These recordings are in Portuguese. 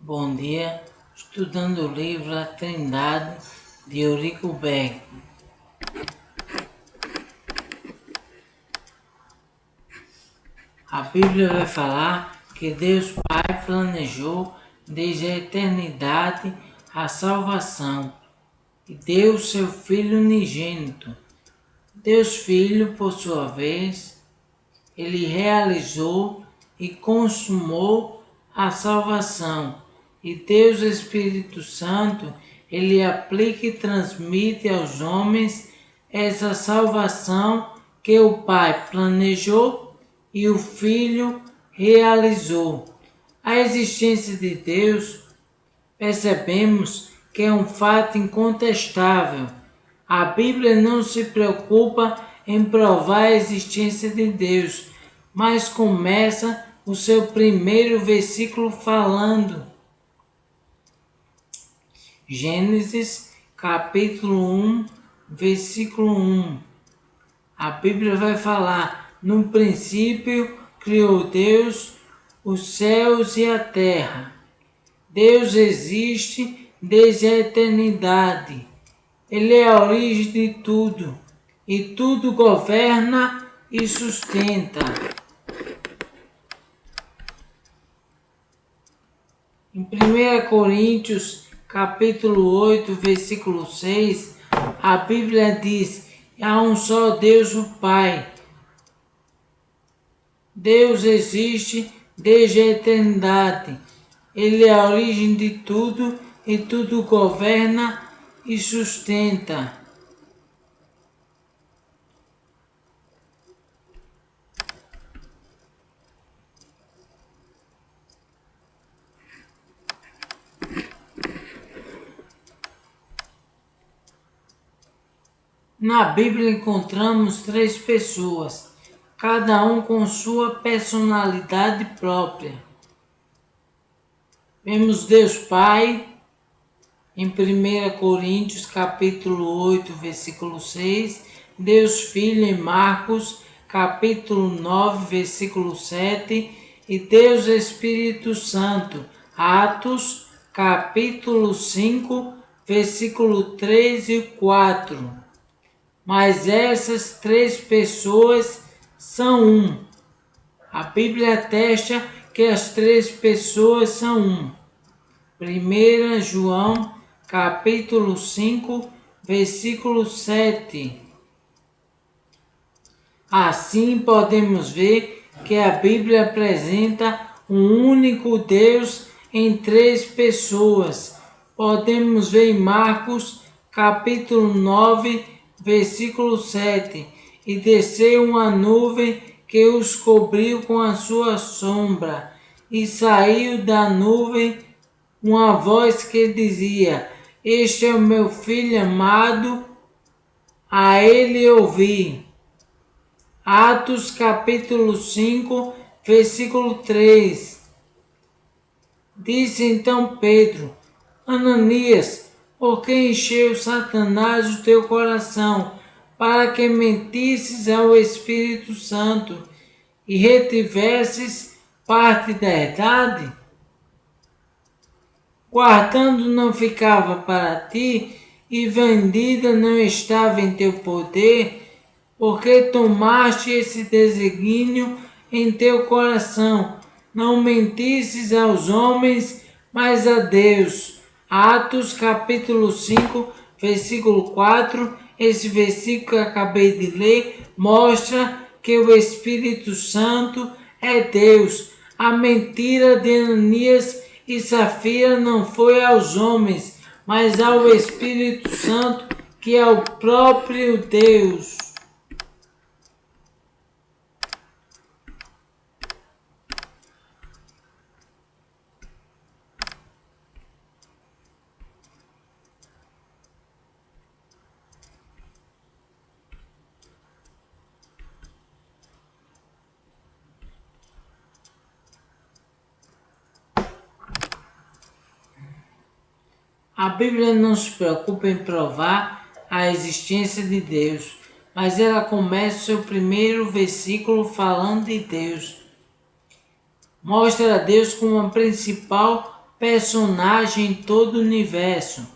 Bom dia, estudando o livro A Trindade de Eurico Beck. A Bíblia vai falar que Deus Pai planejou desde a eternidade a salvação e deu seu Filho unigênito. Deus Filho, por sua vez, ele realizou e consumou a salvação. E Deus Espírito Santo, ele aplica e transmite aos homens essa salvação que o Pai planejou e o Filho realizou. A existência de Deus, percebemos que é um fato incontestável. A Bíblia não se preocupa em provar a existência de Deus, mas começa o seu primeiro versículo falando. Gênesis capítulo 1, versículo 1. A Bíblia vai falar: no princípio criou Deus os céus e a terra. Deus existe desde a eternidade. Ele é a origem de tudo e tudo governa e sustenta. Em 1 Coríntios capítulo 8, versículo 6, a Bíblia diz: há um só Deus, o Pai. Deus existe desde a eternidade. Ele é a origem de tudo e tudo governa e sustenta. Na Bíblia encontramos três pessoas, cada um com sua personalidade própria. Vemos Deus Pai em 1 Coríntios capítulo 8, versículo 6, Deus Filho em Marcos capítulo 9, versículo 7 e Deus Espírito Santo, Atos capítulo 5, versículo 3 e 4. Mas essas três pessoas são um. A Bíblia atesta que as três pessoas são um. 1 João capítulo 5, versículo 7. Assim podemos ver que a Bíblia apresenta um único Deus em três pessoas. Podemos ver em Marcos capítulo 9, versículo 7. E desceu uma nuvem que os cobriu com a sua sombra. E saiu da nuvem uma voz que dizia: este é o meu filho amado, a ele ouvi. Atos capítulo 5, versículo 3. Disse então Pedro: Ananias, por que encheu Satanás o teu coração, para que mentisses ao Espírito Santo e retivesses parte da verdade? Guardando não ficava para ti, e vendida não estava em teu poder, porque tomaste esse desígnio em teu coração, não mentisses aos homens, mas a Deus. Atos capítulo 5, versículo 4, esse versículo que eu acabei de ler, mostra que o Espírito Santo é Deus. A mentira de Ananias e Safira não foi aos homens, mas ao Espírito Santo, que é o próprio Deus. A Bíblia não se preocupa em provar a existência de Deus, mas ela começa o seu primeiro versículo falando de Deus. Mostra a Deus como a principal personagem em todo o universo.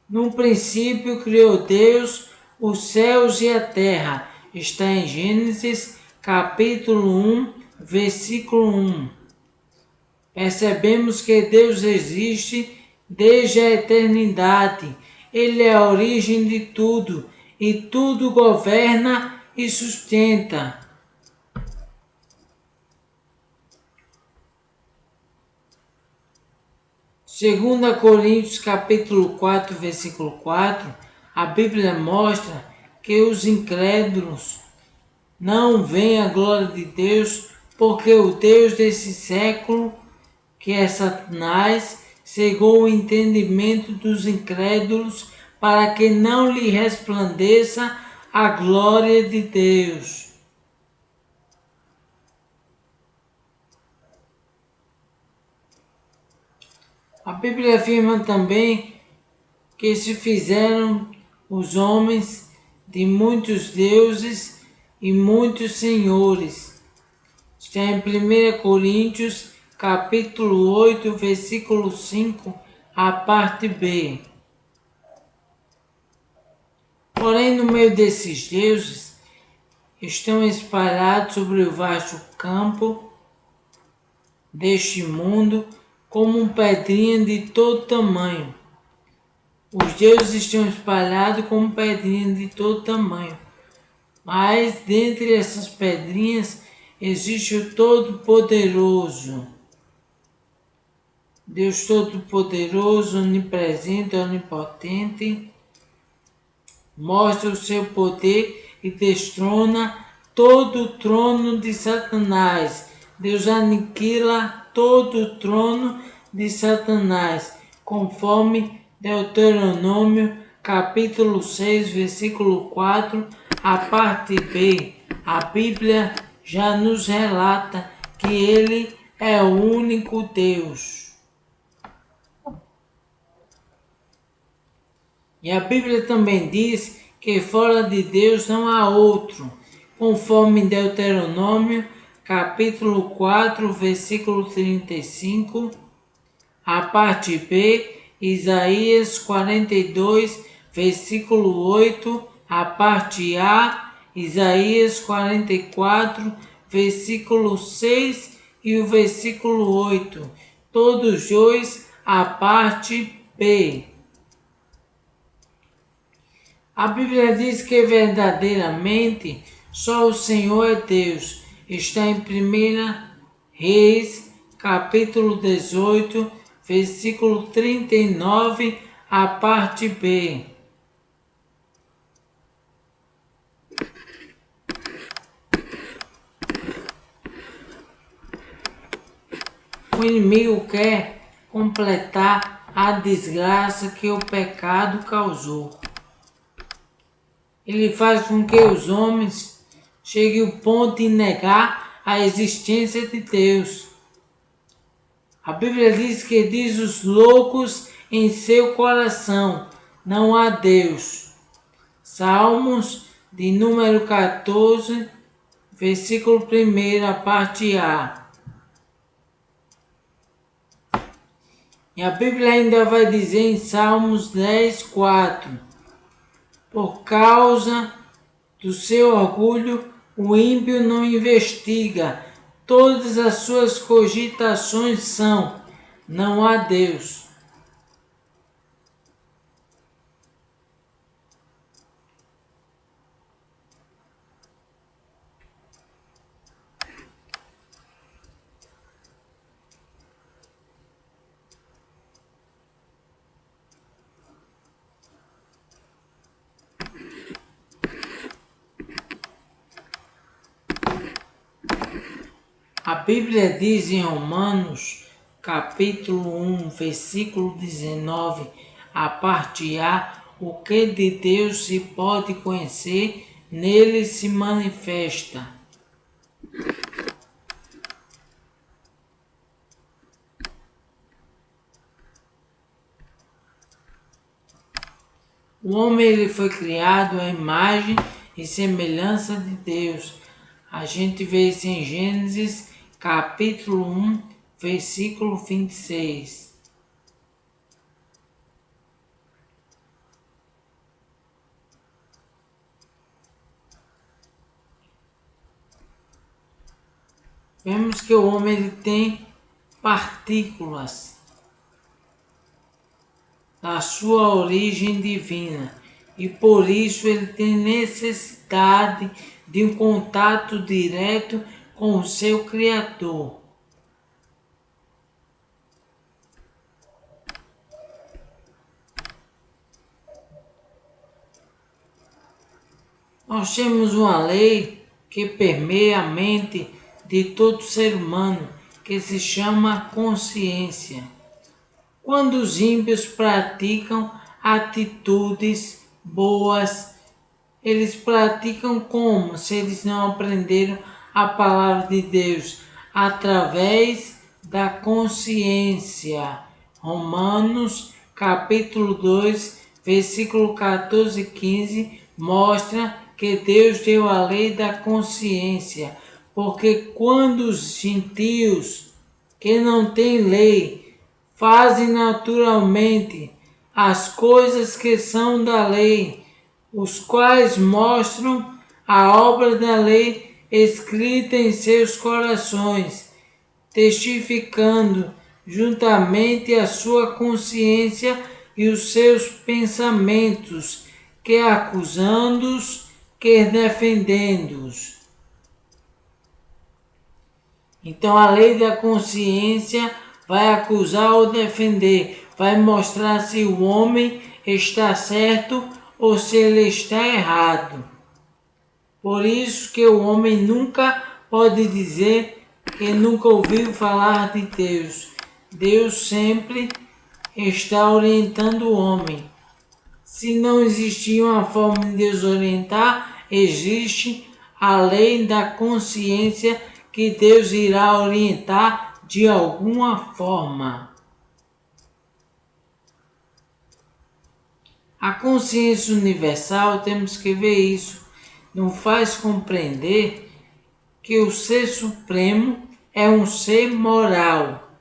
No princípio criou Deus os céus e a terra. Está em Gênesis capítulo 1, versículo 1. Percebemos que Deus existe desde a eternidade. Ele é a origem de tudo e tudo governa e sustenta. Segunda Coríntios capítulo 4, versículo 4, a Bíblia mostra que os incrédulos não veem a glória de Deus, porque o Deus desse século, que é Satanás, cegou o entendimento dos incrédulos para que não lhe resplandeça a glória de Deus. A Bíblia afirma também que se fizeram os homens de muitos deuses e muitos senhores. Está em 1 Coríntios, capítulo 8, versículo 5, a parte B. Porém, no meio desses deuses, estão espalhados sobre o vasto campo deste mundo, como pedrinha de todo tamanho. Os deuses estão espalhados como pedrinhas de todo tamanho. Mas dentre essas pedrinhas existe o Todo-Poderoso. Deus Todo-Poderoso, onipresente, onipotente, mostra o seu poder e destrona todo o trono de Satanás. Deus aniquila todo o trono de Satanás, conforme Deuteronômio capítulo 6, versículo 4, a parte B. A Bíblia já nos relata que Ele é o único Deus. E a Bíblia também diz que fora de Deus não há outro, conforme Deuteronômio capítulo 4, versículo 35, a parte B, Isaías 42, versículo 8, a parte A, Isaías 44, versículo 6 e o versículo 8, todos dois a parte B. A Bíblia diz que verdadeiramente só o Senhor é Deus. Está em 1 Reis, capítulo 18, versículo 39, a parte B. O inimigo quer completar a desgraça que o pecado causou. Ele faz com que os homens cheguem ao ponto de negar a existência de Deus. A Bíblia diz que diz os loucos em seu coração, não há Deus. Salmos de número 14, versículo 1, a parte A. E a Bíblia ainda vai dizer em Salmos 10, 4. Por causa do seu orgulho, o ímpio não investiga. Todas as suas cogitações são: não há Deus. A Bíblia diz em Romanos, capítulo 1, versículo 19, a parte A, o que de Deus se pode conhecer, nele se manifesta. O homem ele foi criado à imagem e semelhança de Deus. A gente vê isso em Gênesis capítulo 1, versículo 26. Vemos que o homem ele tem partículas da sua origem divina e por isso ele tem necessidade de um contato direto com o seu Criador. Nós temos uma lei que permeia a mente de todo ser humano, que se chama consciência. Quando os ímpios praticam atitudes boas, eles praticam como? Se eles não aprenderam a palavra de Deus através da consciência. Romanos capítulo 2, versículo 14 e 15 mostra que Deus deu a lei da consciência, porque quando os gentios que não têm lei fazem naturalmente as coisas que são da lei, os quais mostram a obra da lei escrita em seus corações, testificando juntamente a sua consciência e os seus pensamentos, que acusando-os, que defendendo-os. Então a lei da consciência vai acusar ou defender, vai mostrar se o homem está certo ou se ele está errado. Por isso que o homem nunca pode dizer que nunca ouviu falar de Deus. Deus sempre está orientando o homem. Se não existir uma forma de Deus orientar, existe a lei da consciência que Deus irá orientar de alguma forma. A consciência universal, temos que ver isso, nos faz compreender que o Ser Supremo é um ser moral.